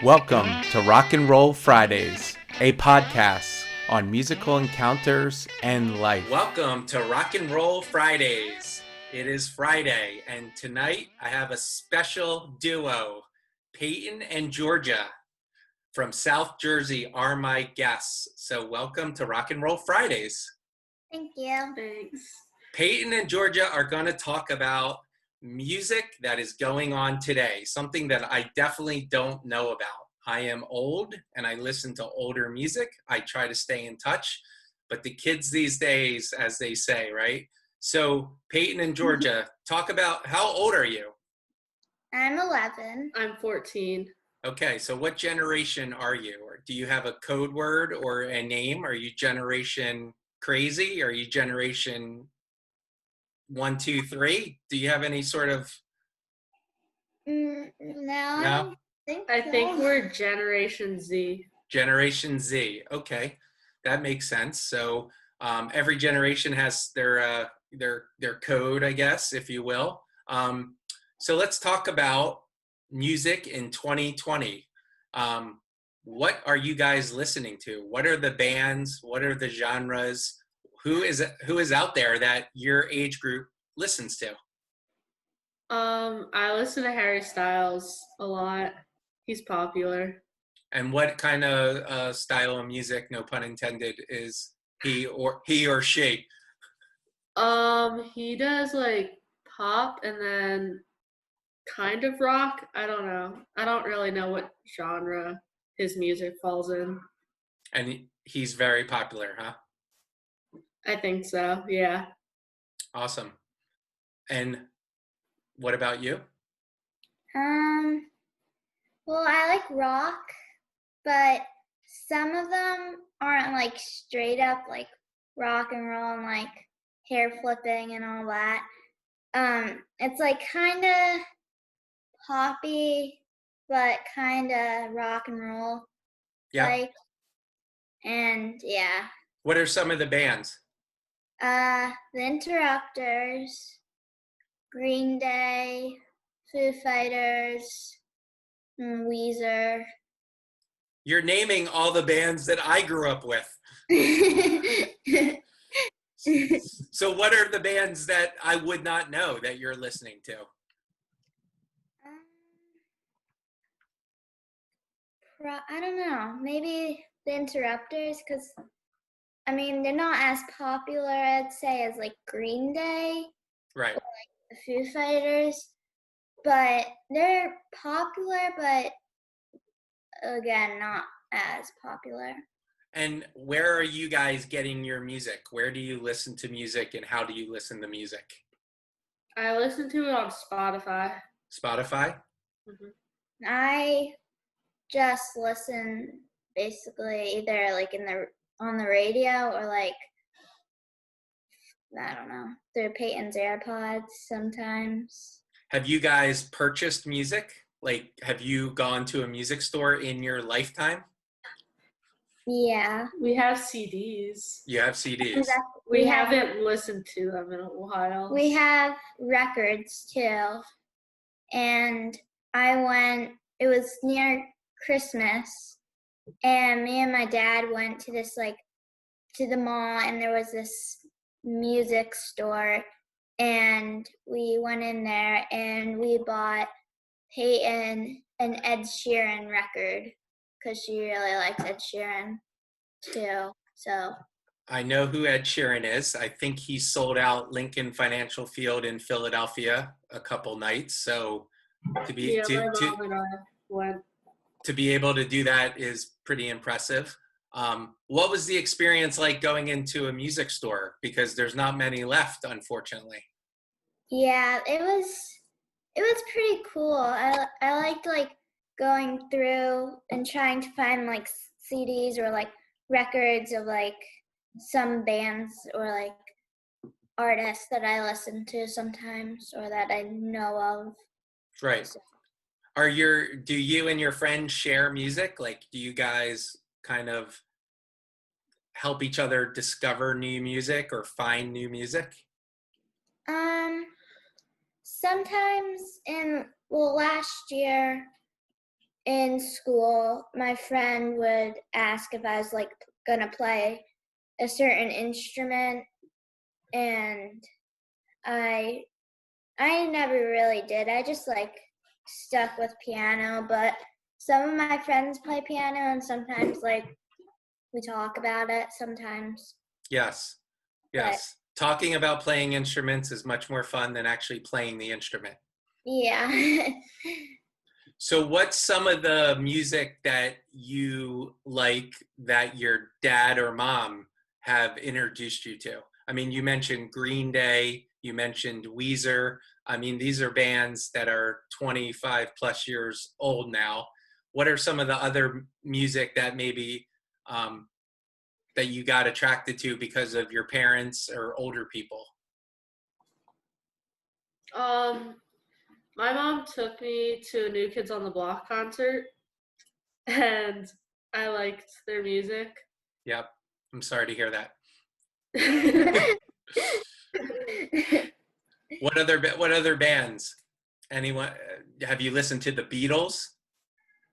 Welcome to Rock and Roll Fridays, a podcast on musical encounters and life. Welcome to Rock and Roll Fridays. It is Friday, and tonight I have a special duo. Peyton and Georgia from South Jersey are my guests. So welcome to Rock and Roll Fridays. Thank you. Thanks. Peyton and Georgia are going to talk about music that is going on today, something that I definitely don't know about. I am old and I listen to older music. I try to stay in touch, but the kids these days, as they say, right? So Peyton and Georgia, talk about, how old are you? I'm 11. I'm 14. Okay, so what generation are you? Or do you have a code word or a name? Are you generation crazy? Are you generation 1, 2, 3? Do you have any sort of? No, No? I think we're Generation Z. Generation Z. Okay, that makes sense. So every generation has their code, I guess, if you will. So let's talk about music in 2020. What are you guys listening to? What are the bands? What are the genres? Who is out there that your age group listens to? I listen to Harry Styles a lot. He's popular. And what kind of style of music, no pun intended, is he or she? He does like pop and then kind of rock. I don't know. I don't really know what genre his music falls in. And he's very popular, huh? I think so, yeah. Awesome. And what about you? Well, I like rock, but some of them aren't like straight up like rock and roll and like hair flipping and all that. It's like kind of poppy, but kind of rock and roll. Yeah. Like, and yeah. What are some of the bands? The Interrupters, Green Day, Foo Fighters, Weezer. You're naming all the bands that I grew up with. So what are the bands that I would not know that you're listening to? I don't know. Maybe the Interrupters, because I mean they're not as popular, I'd say, as like Green Day, Right? Or like the Foo Fighters, but they're popular, but again, not as popular. And where are you guys getting your music? Where do you listen to music, and how do you listen to music? I listen to it on Spotify. Spotify? Mm-hmm. I just listen basically either like on the radio or like, I don't know, through Peyton's AirPods sometimes. Have you guys purchased music? Like, have you gone to a music store in your lifetime? Yeah. We have CDs. You have CDs. We haven't listened to them in a while. We have records too. And it was near Christmas, and me and my dad went to to the mall, and there was this music store, and we went in there and we bought Peyton an Ed Sheeran record because she really likes Ed Sheeran too. So I know who Ed Sheeran is. I think he sold out Lincoln Financial Field in Philadelphia a couple nights. So to be able to do that is pretty impressive. What was the experience like going into a music store? Because there's not many left, unfortunately. Yeah, it was pretty cool. I liked like going through and trying to find like CDs or like records of like some bands or like artists that I listen to sometimes or that I know of. Right. Do you and your friends share music? Like, do you guys kind of help each other discover new music or find new music? Sometimes last year in school, my friend would ask if I was like gonna play a certain instrument, and I never really did. I just like stuck with piano, but some of my friends play piano, and sometimes like we talk about it sometimes. Yes. But Yes. Talking about playing instruments is much more fun than actually playing the instrument. yeah. So what's some of the music that you like that your dad or mom have introduced you to? I mean, you mentioned Green Day, you mentioned Weezer. I mean, these are bands that are 25 plus years old now. What are some of the other music that maybe that you got attracted to because of your parents or older people? My mom took me to a New Kids on the Block concert, and I liked their music. Yep. I'm sorry to hear that. What other bands? Anyone? Have you listened to the Beatles?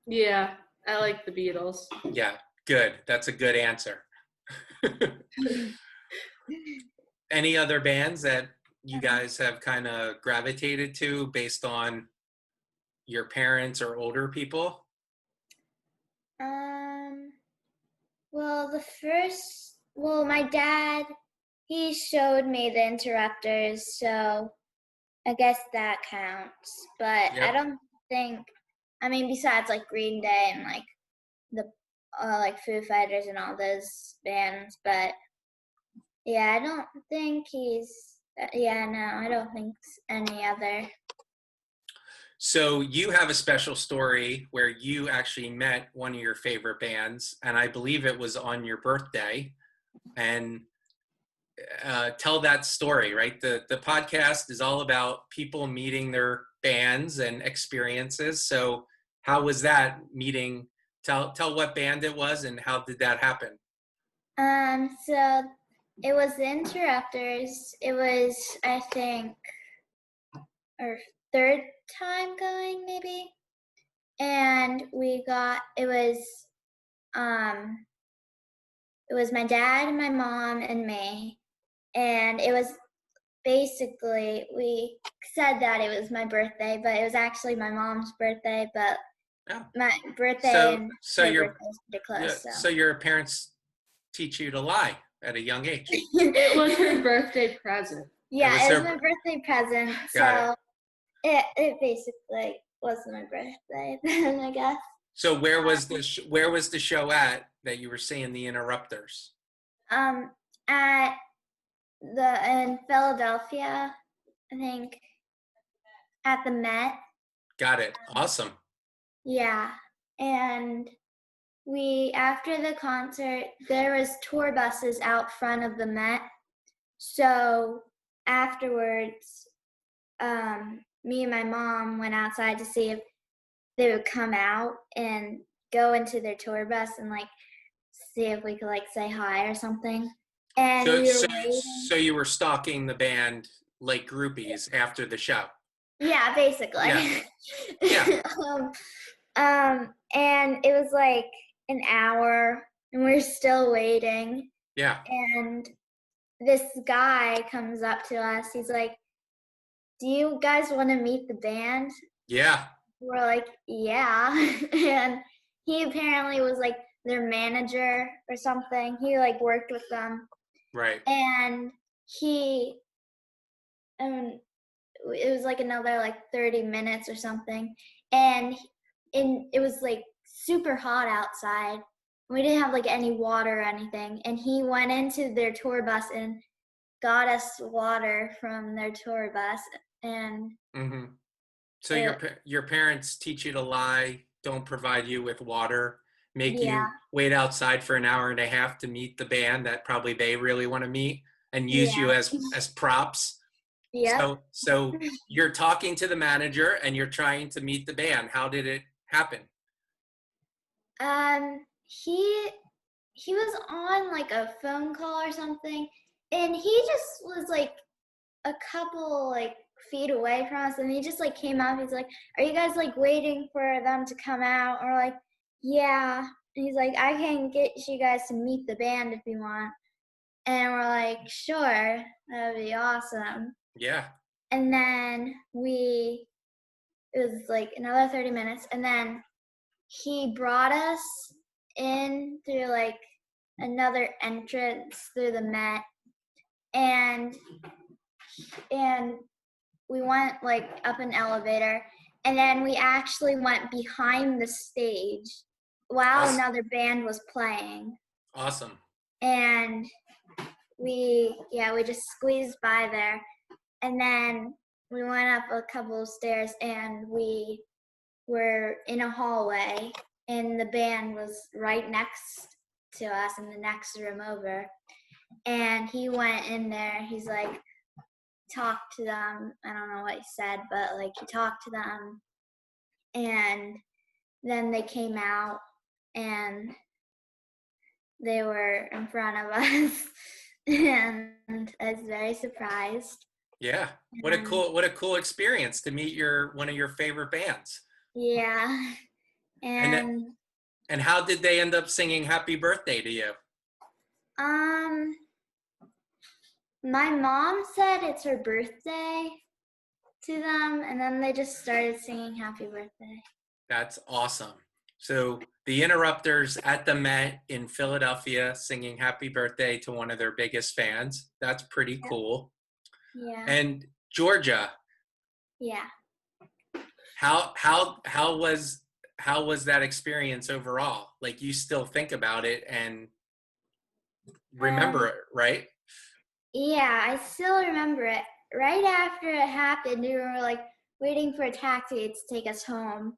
Yeah, I like the Beatles. Yeah, good. That's a good answer. Any other bands that you guys have kind of gravitated to based on your parents or older people? um. Well, my dad, he showed me the Interrupters, so I guess that counts. But I Yep. don't think, I mean, besides like Green Day and like the like Foo Fighters and all those bands, but yeah, I don't think yeah, no, I don't think any other. So you have a special story where you actually met one of your favorite bands, and I believe it was on your birthday. And tell that story, right? The podcast is all about people meeting their bands and experiences. So how was that meeting? Tell what band it was and how did that happen? So it was the Interrupters. It was, I think, our third time going, maybe. And um it was my dad and my mom and me, and it was basically, we said that it was my birthday, but it was actually my mom's birthday, but Yeah. my birthday So and so her your birthday was pretty yeah, close, so. so your parents teach you to lie at a young age. It was her birthday present. It was Yeah, it was her. my birthday present, Got it. so it basically was my birthday then, I guess. So where was the show at that you were seeing the Interrupters? Um, at in Philadelphia, I think, at the Met. Got it. Awesome. Yeah, and after the concert, there was tour buses out front of the Met. So afterwards, me and my mom went outside to see if they would come out and go into their tour bus and like see if we could like say hi or something. And So we were so waiting. so you were stalking the band like groupies after the show. Yeah, basically. Yeah. Yeah. And it was like an hour, and we're still waiting. Yeah. And this guy comes up to us. He's like, "Do you guys want to meet the band?" Yeah. We're like, "Yeah." And he apparently was like their manager or something. He like worked with them, Right. and he, um, it was like another like 30 minutes or something, and it was like super hot outside. We didn't have like any water or anything, and he went into their tour bus and got us water from their tour bus. And Mm-hmm. So it, your parents teach you to lie, don't provide you with water, make yeah, you wait outside for an hour and a half to meet the band that probably they really want to meet and use you yeah, as props. yep. So you're talking to the manager and you're trying to meet the band. How did it happen? He was on like a phone call or something, and he just was like a couple like feet away from us, and he just like came up. He's like, "Are you guys like waiting for them to come out?" And we're like, "Yeah." And he's like, "I can get you guys to meet the band if you want." And we're like, "Sure, that would be awesome." Yeah. And then it was like another 30 minutes, and then he brought us in through like another entrance through the Met, and we went like up an elevator, and then we actually went behind the stage while Awesome. another band was playing, Awesome. and we just squeezed by there, and then we went up a couple of stairs, and we were in a hallway, and the band was right next to us in the next room over, and he went in there. He's like, talked to them. I don't know what he said, but like he talked to them, and then they came out, and they were in front of us, and I was very surprised. Yeah. And What a cool experience to meet one of your favorite bands. yeah, And and and how did they end up singing Happy Birthday to you? um, my mom said it's her birthday to them, and then they just started singing Happy Birthday. That's awesome. So the Interrupters at the Met in Philadelphia singing Happy Birthday to one of their biggest fans. That's pretty cool. Yeah, And Georgia, yeah. how was that experience overall? Like you still think about it and remember Um, it, right? yeah, I still remember it. Right after it happened, we were like waiting for a taxi to take us home.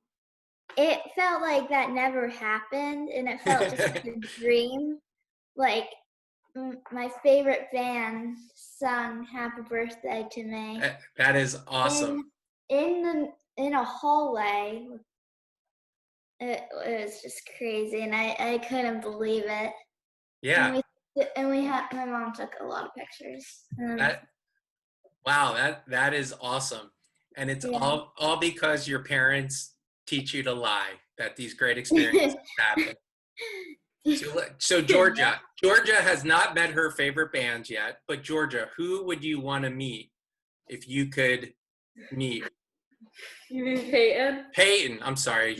It felt like that never happened, and it felt just like a dream. Like my favorite band sung "Happy Birthday" to me That is in awesome. in a hallway. It was just crazy, and I couldn't believe it. Yeah. And we had my mom took a lot of pictures. That wow, that is awesome. And it's Yeah. all because your parents teach you to lie that these great experiences happen. So Georgia has not met her favorite bands yet, but Georgia, who would you want to meet if you could meet? You mean Peyton? Peyton, I'm sorry.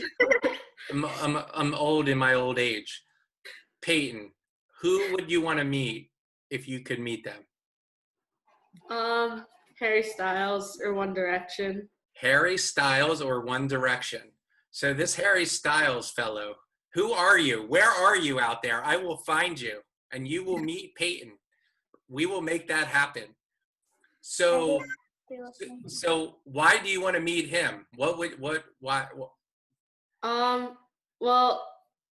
I'm old in my old age. Peyton, who would you want to meet if you could meet them? Harry Styles or One Direction. Harry Styles or One Direction? So this Harry Styles fellow, who are you? Where are you out there? I will find you and you will meet Peyton. We will make that happen. So why do you want to meet him? Why? Well,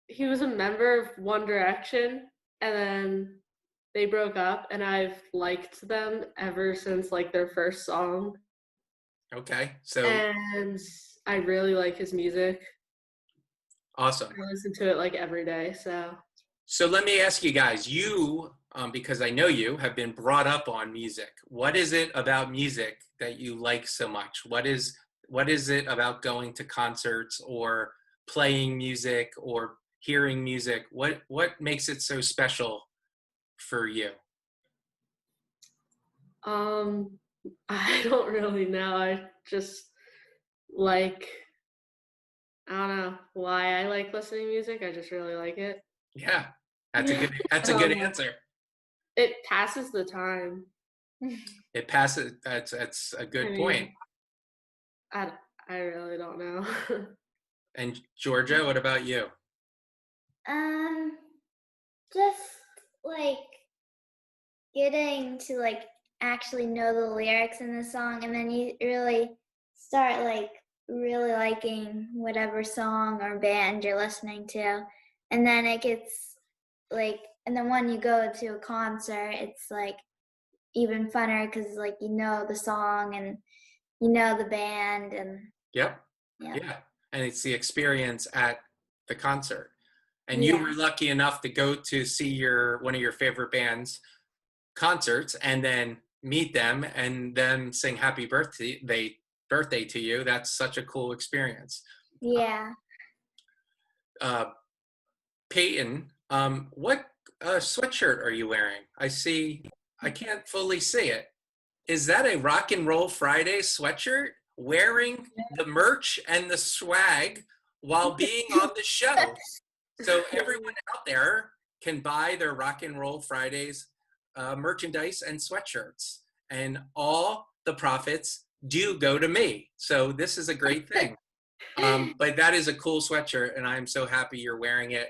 he was a member of One Direction, and then they broke up, and I've liked them ever since like their first song. Okay, so And I really like his music. awesome. I listen to it like every day. So let me ask you guys, because I know you have been brought up on music. What is it about music that you like so much? What is it about going to concerts or playing music or hearing music? What makes it so special for you? I don't really know. I just like, I don't know why I like listening to music. I just really like it. Yeah, that's a good answer. It passes the time. It passes. That's a good point. I really don't know. And Georgia, what about you? Just like getting to like actually know the lyrics in the song, and then you really start like really liking whatever song or band you're listening to, and then it gets like, and then when you go to a concert, it's like even funner because like you know the song and you know the band, and Yep. yeah. Yeah. And it's the experience at the concert. And you Yeah. were lucky enough to go to see one of your favorite bands concerts and then meet them and then sing happy birthday to you. That's such a cool experience. Yeah. Uh, Peyton, what sweatshirt are you wearing? I can't fully see it. Is that a Rock and Roll Friday sweatshirt? Wearing the merch and the swag while being on the show. So everyone out there can buy their Rock and Roll Fridays merchandise and sweatshirts, and all the profits do go to me. So this is a great thing. But that is a cool sweatshirt, and I'm so happy you're wearing it.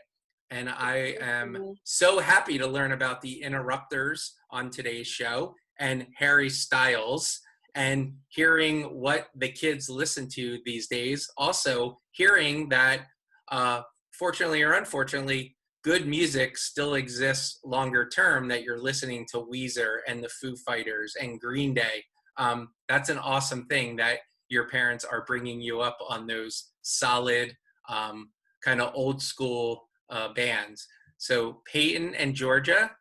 And I am so happy to learn about the Interrupters on today's show and Harry Styles, and hearing what the kids listen to these days. Also hearing that, fortunately or unfortunately, good music still exists longer term, that you're listening to Weezer and the Foo Fighters and Green Day. That's an awesome thing that your parents are bringing you up on those solid, kind of old school bands. So Peyton and Georgia,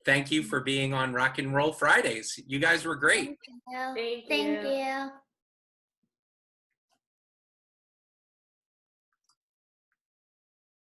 thank you for being on Rock and Roll Fridays. You guys were great. Thank you. Thank Thank you. you.